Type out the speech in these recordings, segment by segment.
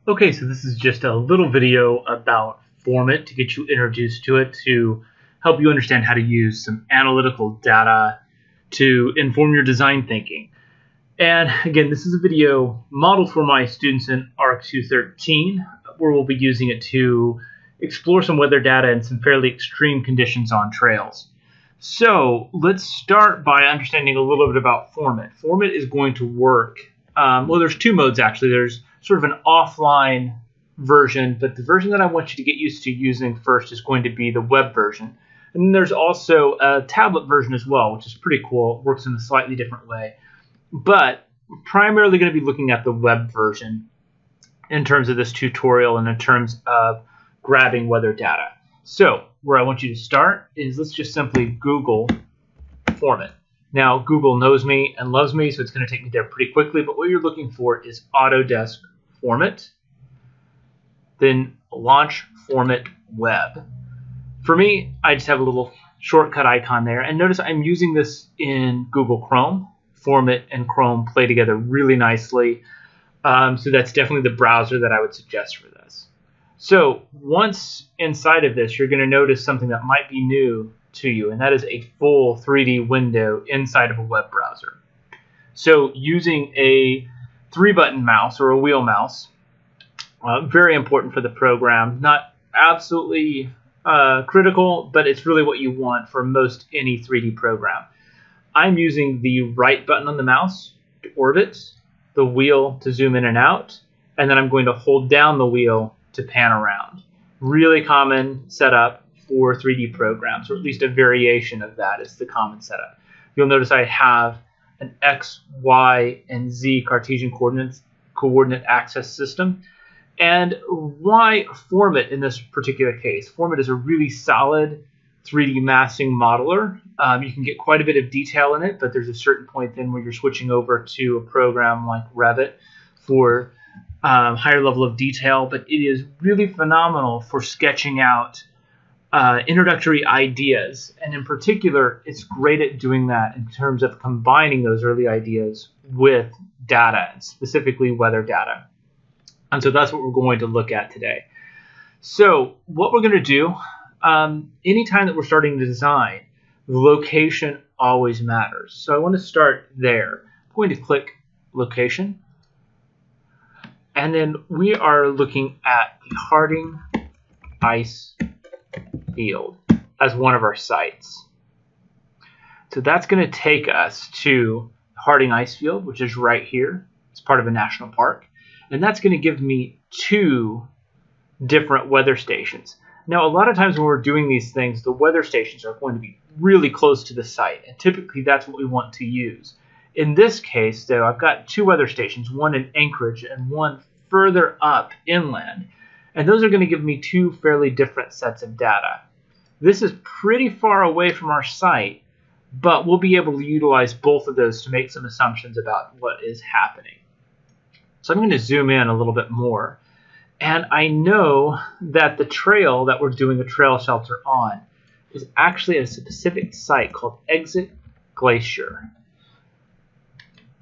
Okay, so this is just a little video about FormIt to get you introduced to it, to help you understand how to use some analytical data to inform your design thinking. And again, this is a video modeled for my students in ARC 213, where we'll be using it to explore some weather data and some fairly extreme conditions on trails. So let's start by understanding a little bit about FormIt. FormIt is going to work, well, there's two modes actually. There's sort of an offline version, but the version that I want you to get used to using first is going to be the web version. And then there's also a tablet version as well, which is pretty cool. It works in a slightly different way. But we're primarily going to be looking at the web version in terms of this tutorial and in terms of grabbing weather data. So where I want you to start is let's just simply Google FormIt. Now, Google knows me and loves me, so it's going to take me there pretty quickly. But what you're looking for is Autodesk FormIt, then launch FormIt Web. For me, I just have a little shortcut icon there. And notice I'm using this in Google Chrome. FormIt and Chrome play together really nicely. So that's definitely the browser that I would suggest for this. So once inside of this, you're going to notice something that might be new to you, and that is a full 3D window inside of a web browser. So using a 3-button mouse or a wheel mouse, very important for the program. Not absolutely critical, but it's really what you want for most any 3D program. I'm using the right button on the mouse to orbit, the wheel to zoom in and out, and then I'm going to hold down the wheel to pan around. Really common setup for 3D programs, or at least a variation of that is the common setup. You'll notice I have an X, Y, and Z Cartesian coordinate access system. And why FormIt in this particular case? FormIt is a really solid 3D massing modeler. You can get quite a bit of detail in it, but there's a certain point then where you're switching over to a program like Revit for higher level of detail. But it is really phenomenal for sketching out introductory ideas, and in particular, it's great at doing that in terms of combining those early ideas with data, and specifically weather data. And so that's what we're going to look at today. So what we're going to do, anytime that we're starting to design, the location always matters. So I want to start there. I'm going to click location, and then we are looking at the Harding ice field as one of our sites. So that's going to take us to Harding ice field, which is right here. It's part of a national park. And that's going to give me 2 different weather stations. Now, a lot of times when we're doing these things, the weather stations are going to be really close to the site. And typically that's what we want to use. In this case, though, I've got 2 weather stations, one in Anchorage and one further up inland. And those are going to give me 2 fairly different sets of data. This is pretty far away from our site, but we'll be able to utilize both of those to make some assumptions about what is happening. So I'm going to zoom in a little bit more. And I know that the trail that we're doing a trail shelter on is actually at a specific site called Exit Glacier.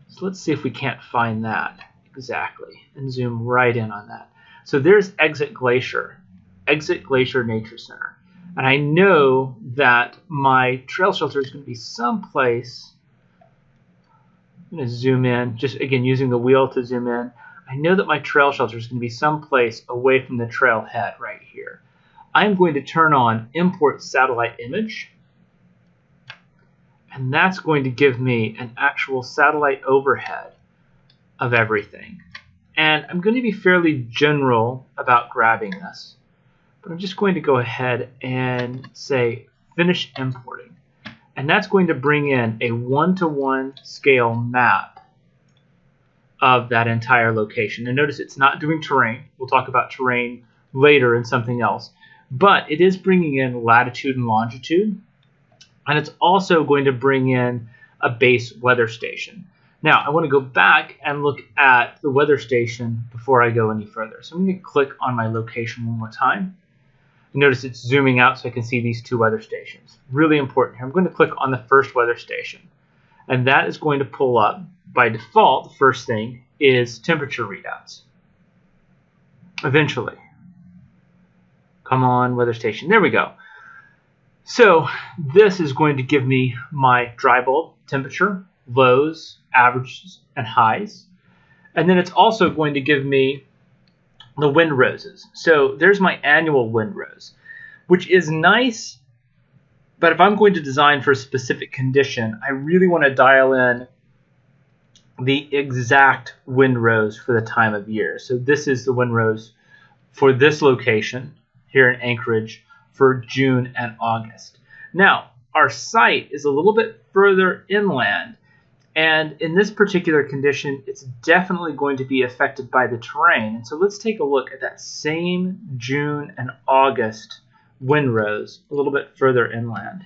So let's see if we can't find that exactly and zoom right in on that. So there's Exit Glacier Nature Center. And I know that my trail shelter is going to be someplace. I'm going to zoom in, just again using the wheel to zoom in. I know that my trail shelter is going to be someplace away from the trailhead right here. I'm going to turn on Import Satellite Image. And that's going to give me an actual satellite overhead of everything. And I'm going to be fairly general about grabbing this. But I'm just going to go ahead and say Finish Importing. And that's going to bring in a 1-to-1 scale map of that entire location. And notice it's not doing terrain. We'll talk about terrain later in something else. But it is bringing in latitude and longitude. And it's also going to bring in a base weather station. Now, I want to go back and look at the weather station before I go any further. So I'm going to click on my location one more time. Notice it's zooming out so I can see these 2 weather stations. Really important here. I'm going to click on the first weather station. And that is going to pull up, by default, the first thing is temperature readouts. eventually. Come on, weather station. There we go. So this is going to give me my dry bulb temperature, lows, averages, and highs. And then it's also going to give me the wind roses. So there's my annual wind rose, which is nice. But if I'm going to design for a specific condition, I really want to dial in the exact wind rose for the time of year. So this is the wind rose for this location here in Anchorage for June and August. Now, our site is a little bit further inland, and in this particular condition, it's definitely going to be affected by the terrain. And so let's take a look at that same June and August wind rose a little bit further inland.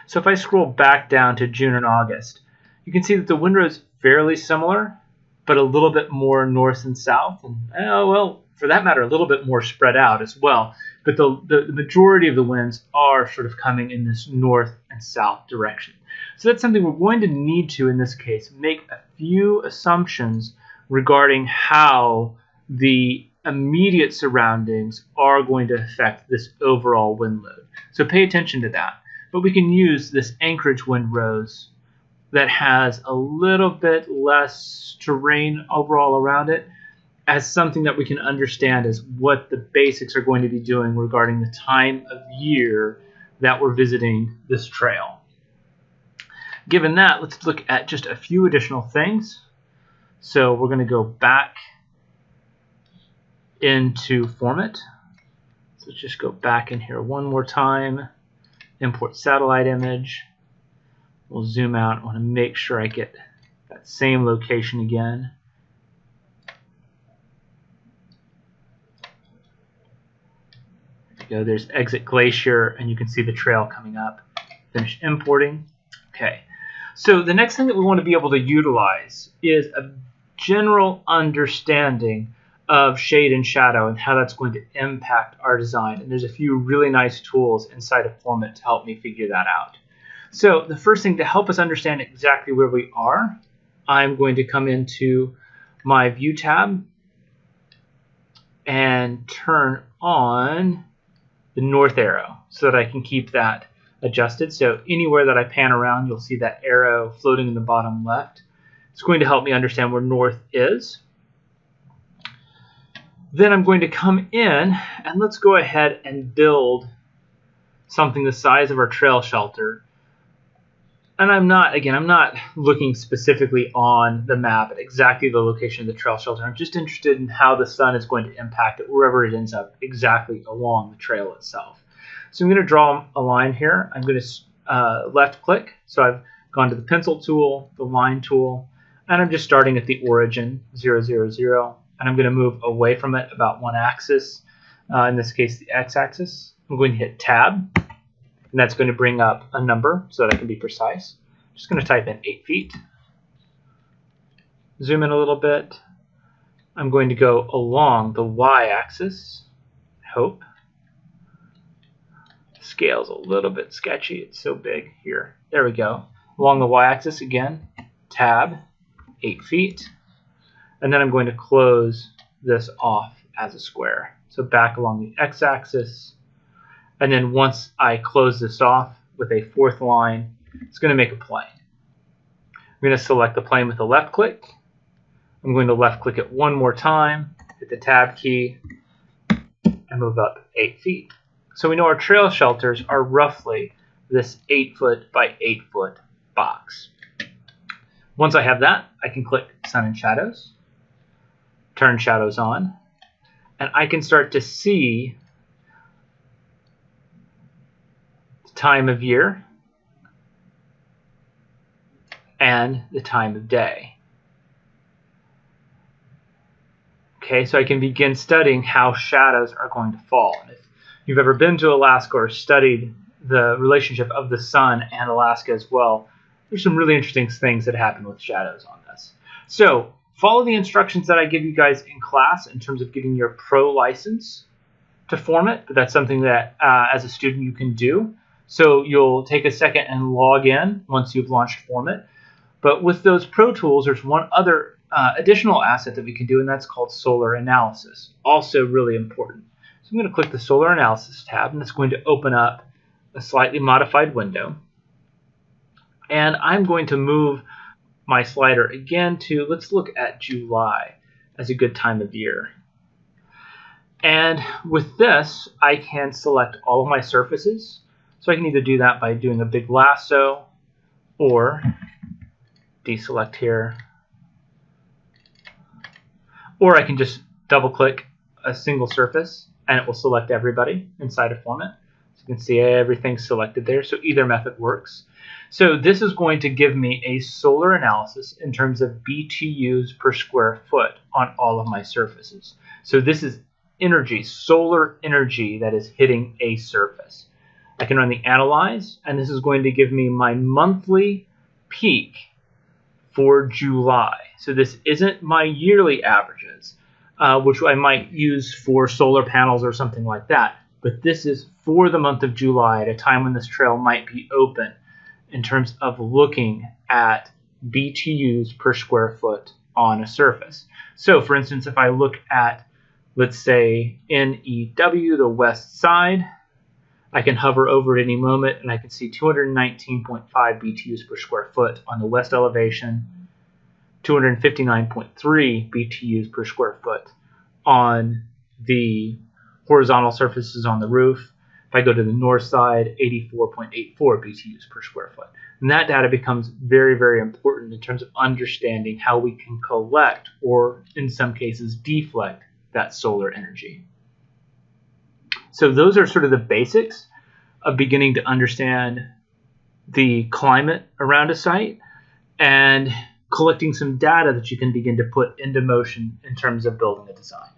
So if I scroll back down to June and August, you can see that the wind rose is fairly similar, but a little bit more north and south, and well, for that matter, a little bit more spread out as well. But the majority of the winds are sort of coming in this north and south direction. So that's something we're going to need to, in this case, make a few assumptions regarding how the immediate surroundings are going to affect this overall wind load. So pay attention to that. But we can use this Anchorage wind rose that has a little bit less terrain overall around it as something that we can understand as what the basics are going to be doing regarding the time of year that we're visiting this trail. Given that, let's look at just a few additional things. So we're going to go back into FormIt. So let's just go back in here one more time. Import satellite image. We'll zoom out. I want to make sure I get that same location again. There we go. There's Exit Glacier, and you can see the trail coming up. Finish importing. Okay. So the next thing that we want to be able to utilize is a general understanding of shade and shadow and how that's going to impact our design. And there's a few really nice tools inside of FormIt to help me figure that out. So the first thing, to help us understand exactly where we are, I'm going to come into my View tab and turn on the north arrow so that I can keep that adjusted. So anywhere that I pan around, you'll see that arrow floating in the bottom left. It's going to help me understand where north is. Then I'm going to come in and let's go ahead and build something the size of our trail shelter. And I'm not looking specifically on the map at exactly the location of the trail shelter. I'm just interested in how the sun is going to impact it wherever it ends up exactly along the trail itself. So I'm going to draw a line here. I'm going to left click. So I've gone to the pencil tool, the line tool, and I'm just starting at the origin, 0, 0, 0. And I'm going to move away from it about one axis, in this case the x-axis. I'm going to hit tab, and that's going to bring up a number so that I can be precise. I'm just going to type in 8 feet. Zoom in a little bit. I'm going to go along the y-axis. Hope. Scale's a little bit sketchy. It's so big here. There we go. Along the y-axis again, tab, 8 feet. And then I'm going to close this off as a square. So back along the x-axis. And then once I close this off with a fourth line, it's going to make a plane. I'm going to select the plane with a left click. I'm going to left click it one more time, hit the tab key, and move up 8 feet. So we know our trail shelters are roughly this 8 foot by 8 foot box. Once I have that, I can click Sun and Shadows. Turn shadows on, and I can start to see the time of year and the time of day. Okay, so I can begin studying how shadows are going to fall. And if you've ever been to Alaska or studied the relationship of the sun and Alaska as well, there's some really interesting things that happen with shadows on this. So follow the instructions that I give you guys in class in terms of getting your pro license to FormIt, but that's something that as a student you can do. So you'll take a second and log in once you've launched FormIt. But with those Pro Tools, there's one other additional asset that we can do, and that's called solar analysis. Also really important. So I'm going to click the solar analysis tab, and it's going to open up a slightly modified window. And I'm going to move my slider again to, let's look at July as a good time of year. And with this, I can select all of my surfaces. So I can either do that by doing a big lasso or deselect here. Or I can just double click a single surface and it will select everybody inside of FormIt. So you can see everything's selected there. So either method works. So this is going to give me a solar analysis in terms of BTUs per square foot on all of my surfaces. So this is energy, solar energy that is hitting a surface. I can run the analyze, and this is going to give me my monthly peak for July. So this isn't my yearly averages, which I might use for solar panels or something like that. But this is for the month of July at a time when this trail might be open in terms of looking at BTUs per square foot on a surface. So for instance, if I look at, let's say, NEW, the west side, I can hover over at any moment and I can see 219.5 BTUs per square foot on the west elevation, 259.3 BTUs per square foot on the horizontal surfaces on the roof. If I go to the north side, 84.84 BTUs per square foot. And that data becomes very, very important in terms of understanding how we can collect, or in some cases deflect, that solar energy. So those are sort of the basics of beginning to understand the climate around a site and collecting some data that you can begin to put into motion in terms of building a design.